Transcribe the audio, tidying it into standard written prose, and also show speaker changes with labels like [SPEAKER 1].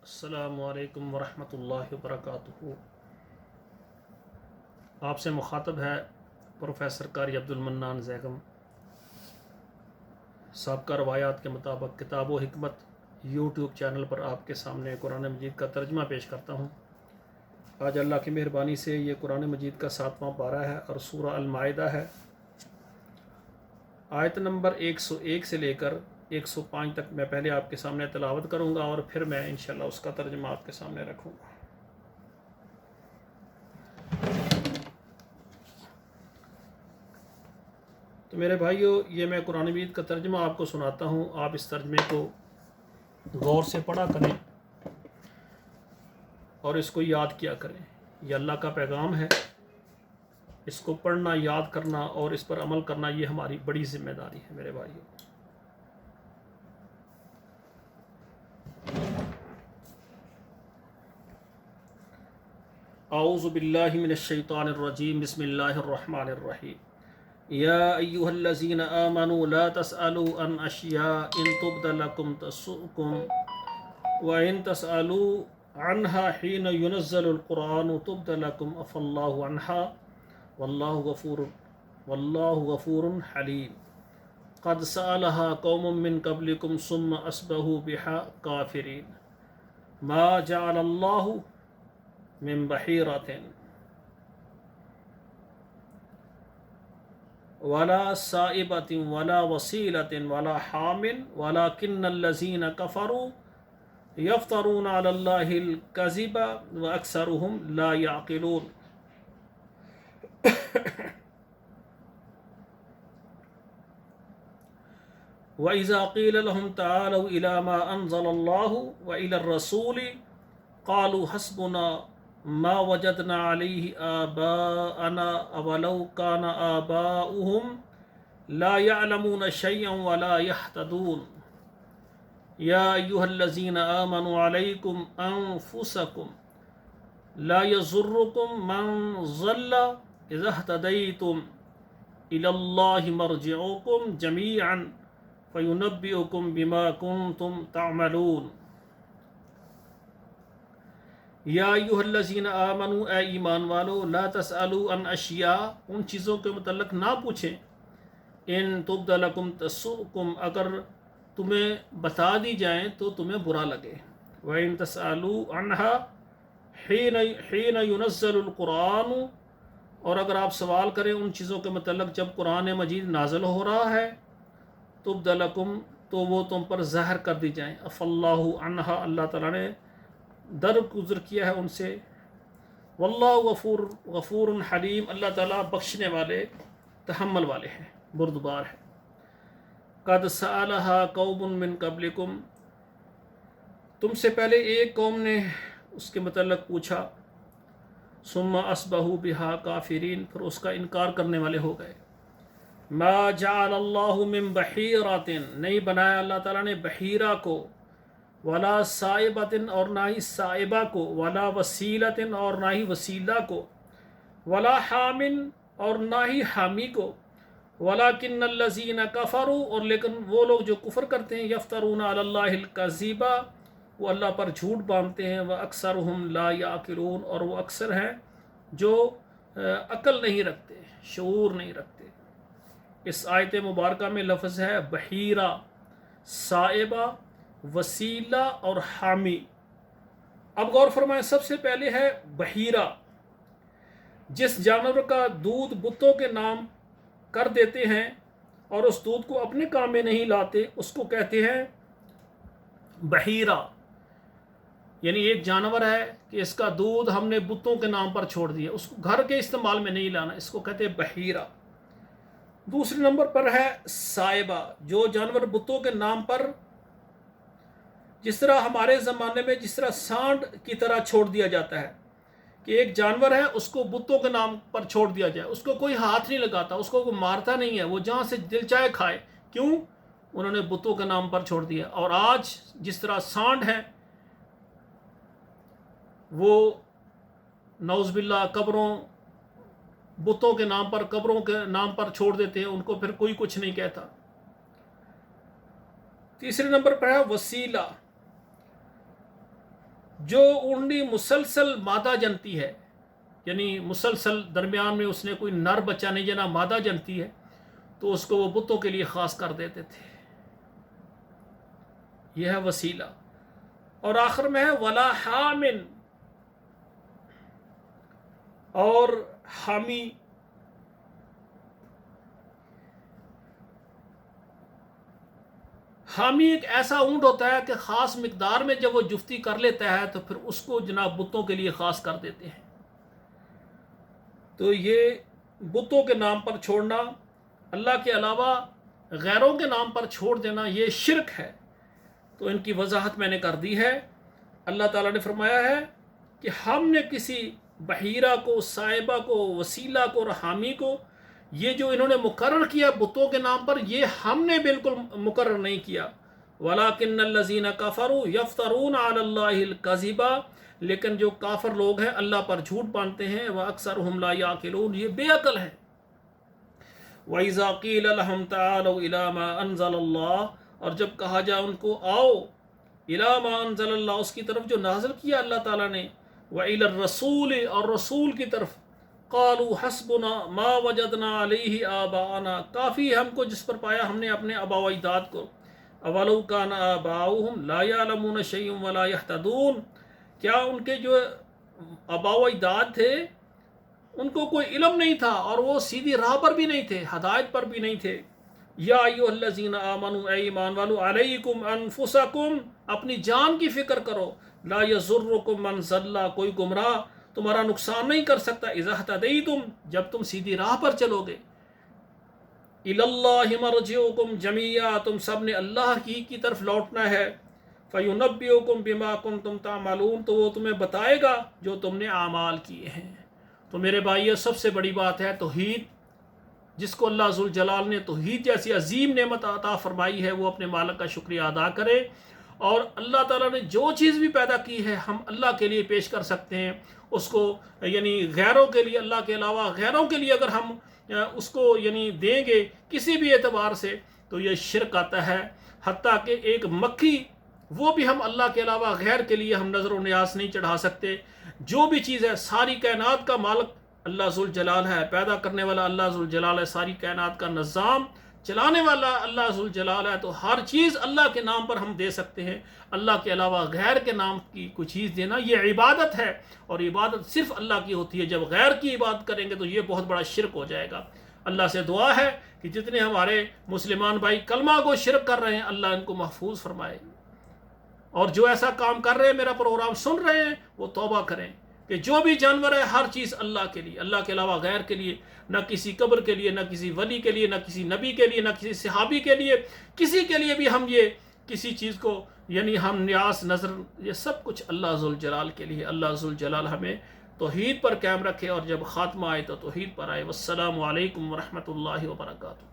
[SPEAKER 1] अस्सलामु अलैकुम वरहमतुल्लाहि वबरकातुहू। आपसे मुखातब है प्रोफेसर कारी अब्दुल मन्नान ज़ैगम। साबका रवायात के मुताबिक किताब व हिकमत यूट्यूब चैनल पर आपके सामने कुरान मजीद का तर्जमा पेश करता हूँ। आज अल्लाह की मेहरबानी से ये कुरान मजीद का 7वां पारा है और सूरा अल माइदा है। आयत नंबर 101 से लेकर 105 तक मैं पहले आपके सामने तिलावत करूँगा और फिर मैं इंशाअल्लाह उसका तर्जमा आपके सामने रखूँगा। तो मेरे भाइयों, ये मैं कुरान मजीद का तर्जमा आपको सुनाता हूँ। आप इस तर्जमे को गौर से पढ़ा करें और इसको याद किया करें। यह अल्लाह का पैगाम है। इसको पढ़ना, याद करना और इस पर अमल करना ये हमारी बड़ी जिम्मेदारी है मेरे भाइयों। औज़ु बिल्लाहि मिनश शैतानिर रजीम, बिस्मिल्लाहिर रहमानिर रहीम। या अय्युहल्लज़ीना आमनू ला तसअलू अन अशिया इन तुब्द लकुम तसुकुम व इन तसअलू अन्हा हीन युनज़्ज़लुल कुरान तुब्द लकुम अफ़ल्लाहु अन्हा वल्लाहु गफ़ूरुन हलीम। क़द सअलहा कौमुम मिन क़ब्लिकुम सुम्मा अस्बहू बिहा काफ़िरीन। मा जअलल्लाहु मिन बहीरतिन वला साइबतिन वला वसीलतिन वला हामिन वलाकिन्नल्लज़ीना कफ़रू यफ्तरून अलल्लाहिल कज़िबा व अक्सरुहुम ला याक़िलून। व इज़ा क़ील लहुम तआलू इला मा अनज़लल्लाहु व इलर रसूली क़ालू हस्बुना मा वजदना अलैहि आबाअना अवलौ काना आबाउहुम ला यअलमून शयअन वला यहतदून। या अय्युहल्लज़ीना आमनू अलैकुम अनफुसकुम ला यज़ुर्रुकुम मन ज़ल्ला इज़ा इह्तदैतुम इलल्लाहि मर्जिउकुम जमीअन फयुनब्बिउकुम बिमा कुंतुम तअमलून। या अय्युहल्लज़ीना आमनू, ए ईमान वालो, ला तसअलू अन अशिया, उन चीज़ों के मुतल्लिक़ ना पूछें। इन तुब्द लकुम तसुकुम, अगर तुम्हें बता दी जाएँ तो तुम्हें बुरा लगे। व इन तसअलू अन्हा हीन युनज़्ज़लुल कुरान, और अगर आप सवाल करें उन चीज़ों के मुतल्लिक़ जब कुरान मजीद नाज़िल हो रहा है, तुब्द लकुम, तो वो तुम पर ज़ाहिर कर दी जाएँ। अफ़ल्लाहु अन्हा, अल्लाह ताला ने दरगुज़र किया है उनसे। वल्लाहु गफ़ूरुन हलीम, अल्लाह ताला बख्शने वाले, तहम्मुल वाले हैं, बुर्दबार है। क़द सअलहा कौमुन मिन क़ब्लिकुम, तुमसे पहले एक कौम ने उसके मुतल्लिक़ पूछा। सुम्मा अस्बहू बिहा काफ़िरीन, फिर उसका इनकार करने वाले हो गए। मा जअलल्लाहु मिन बहीरतिन, नहीं बनाया अल्लाह ताला ने बहीरा को, वला साइबतिन, और ना ही साइबा को, वला वसीलतिन, और ना ही वसीला को, वला हामिन, और ना ही हामी को, वलाकिन्नल्लज़ीना कफ़रू, और लेकिन वो लोग जो कुफ़र करते हैं, यफ्तरून अलल्लाहिल कज़िबा, वो अल्लाह पर झूठ बांधते हैं। व अक्सरुहुम ला याक़िलून, और वो अक्सर हैं जो अक्ल नहीं रखते, शऊर नहीं रखते। इस आयत मुबारका में लफ्ज़ है बहीरा, साइबा, वसीला और हामी। अब गौर फरमाएं, सबसे पहले है बहीरा। जिस जानवर का दूध बुतों के नाम कर देते हैं और उस दूध को अपने काम में नहीं लाते, उसको कहते हैं बहीरा। यानी एक जानवर है कि इसका दूध हमने बुतों के नाम पर छोड़ दिया, उसको घर के इस्तेमाल में नहीं लाना, इसको कहते हैं बहीरा। दूसरे नंबर पर है साइबा, जो जानवर बुतों के नाम पर, जिस तरह हमारे ज़माने में जिस तरह सांड की तरह छोड़ दिया जाता है कि एक जानवर है उसको बुतों के नाम पर छोड़ दिया जाए, उसको कोई हाथ नहीं लगाता, उसको कोई मारता नहीं है, वो जहाँ से दिल चाहे खाए। क्यों? उन्होंने बुतों के नाम पर छोड़ दिया। और आज जिस तरह सांड है वो नौज़बिल्ला कब्रों, बुतों के नाम पर, कब्रों के नाम पर छोड़ देते हैं, उनको फिर कोई कुछ नहीं कहता। तीसरे नंबर पर है वसीला। جو اونٹنی مسلسل مادہ جنتی ہے، یعنی مسلسل درمیان میں اس نے کوئی نر بچہ نہیں جنا، مادہ جنتی ہے، تو اس کو وہ بتوں کے لیے خاص کر دیتے تھے۔ یہ ہے وسیلہ۔ اور آخر میں ہے ولا حامن، اور حامی حامی ایک ایسا اونٹ ہوتا ہے کہ خاص مقدار میں جب وہ جفتی کر لیتا ہے تو پھر اس کو جناب بتوں کے لیے خاص کر دیتے ہیں۔ تو یہ بتوں کے نام پر چھوڑنا، اللہ کے علاوہ غیروں کے نام پر چھوڑ دینا، یہ شرک ہے۔ تو ان کی وضاحت میں نے کر دی ہے۔ اللہ تعالیٰ نے فرمایا ہے کہ ہم نے کسی بحیرہ کو، صاحبہ کو، وسیلہ کو اور حامی کو، یہ جو انہوں نے مقرر کیا بتوں کے نام پر، یہ ہم نے بالکل مقرر نہیں کیا۔ وَلَٰكِنَّ الَّذِينَ كَفَرُوا يَفْتَرُونَ عَلَى اللَّهِ الْكَذِبَ، لیکن جو کافر لوگ ہیں اللہ پر جھوٹ باندھتے ہیں، وَأَكْثَرُهُمْ لَا يَعْقِلُونَ، یہ بے عقل ہیں۔ وَإِذَا قِيلَ لَهُمْ تَعَالَوْا إِلَىٰ مَا أَنزَلَ اللَّهُ، اور جب کہا جائے ان کو آؤ إِلَىٰ مَا أَنزَلَ اللَّهُ، اس کی طرف جو نازل کیا اللہ تعالیٰ نے، وَإِلَى الرَّسُولِ، اور رسول کی طرف، قالوا حسبنا ما وجدنا علیہ آباءنا، کافی ہم کو جس پر پایا ہم نے اپنے آباء و اجداد کو۔ اولو کان آباؤہم لا یعلمون شیئا ولا یہتدون، کیا ان کے جو آباء و اجداد تھے ان کو کوئی علم نہیں تھا اور وہ سیدھی راہ پر بھی نہیں تھے، ہدایت پر بھی نہیں تھے۔ یا ایھا الذین آمنوا، اے ایمان والو، علیکم انفسکم، اپنی جان کی فکر کرو، لا یضرکم من ضل، کوئی گمراہ تمہارا نقصان نہیں کر سکتا، اذا اہتدیتم، جب تم سیدھی راہ پر چلو گے۔ الی اللہ مرجعکم جمیعا، تم سب نے اللہ کی طرف لوٹنا ہے۔ فینبئکم بما کنتم تعملون، تو وہ تمہیں بتائے گا جو تم نے اعمال کیے ہیں۔ تو میرے بھائیو، سب سے بڑی بات ہے توحید، جس کو اللہ ذوالجلال نے توحید جیسی عظیم نعمت عطا فرمائی ہے، وہ اپنے مالک کا شکریہ ادا کرے، اور اللہ تعالیٰ نے جو چیز بھی پیدا کی ہے ہم اللہ کے لیے پیش کر سکتے ہیں اس کو، یعنی غیروں کے لیے، اللہ کے علاوہ غیروں کے لیے اگر ہم اس کو یعنی دیں گے کسی بھی اعتبار سے تو یہ شرک آتا ہے۔ حتیٰ کہ ایک مکھی، وہ بھی ہم اللہ کے علاوہ غیر کے لیے ہم نظر و نیاز نہیں چڑھا سکتے۔ جو بھی چیز ہے، ساری کائنات کا مالک اللہ ذوالجلال ہے، پیدا کرنے والا اللہ ذوالجلال ہے، ساری کائنات کا نظام چلانے والا اللہ ذوالجلال ہے، تو ہر چیز اللہ کے نام پر ہم دے سکتے ہیں۔ اللہ کے علاوہ غیر کے نام کی کوئی چیز دینا یہ عبادت ہے، اور عبادت صرف اللہ کی ہوتی ہے۔ جب غیر کی عبادت کریں گے تو یہ بہت بڑا شرک ہو جائے گا۔ اللہ سے دعا ہے کہ جتنے ہمارے مسلمان بھائی کلمہ کو شرک کر رہے ہیں اللہ ان کو محفوظ فرمائے، اور جو ایسا کام کر رہے ہیں، میرا پروگرام سن رہے ہیں، وہ توبہ کریں کہ جو بھی جانور ہے ہر چیز اللہ کے لیے، اللہ کے علاوہ غیر کے لیے، نہ کسی قبر کے لیے، نہ کسی ولی کے لیے، نہ کسی نبی کے لیے، نہ کسی صحابی کے لیے، کسی کے لیے بھی ہم یہ کسی چیز کو یعنی ہم نیاز نظر، یہ سب کچھ اللہ ذوالجلال کے لیے۔ اللہ ذوالجلال ہمیں توحید پر قائم رکھے، اور جب خاتمہ آئے تو توحید پر آئے۔ والسلام علیکم ورحمۃ اللہ وبرکاتہ۔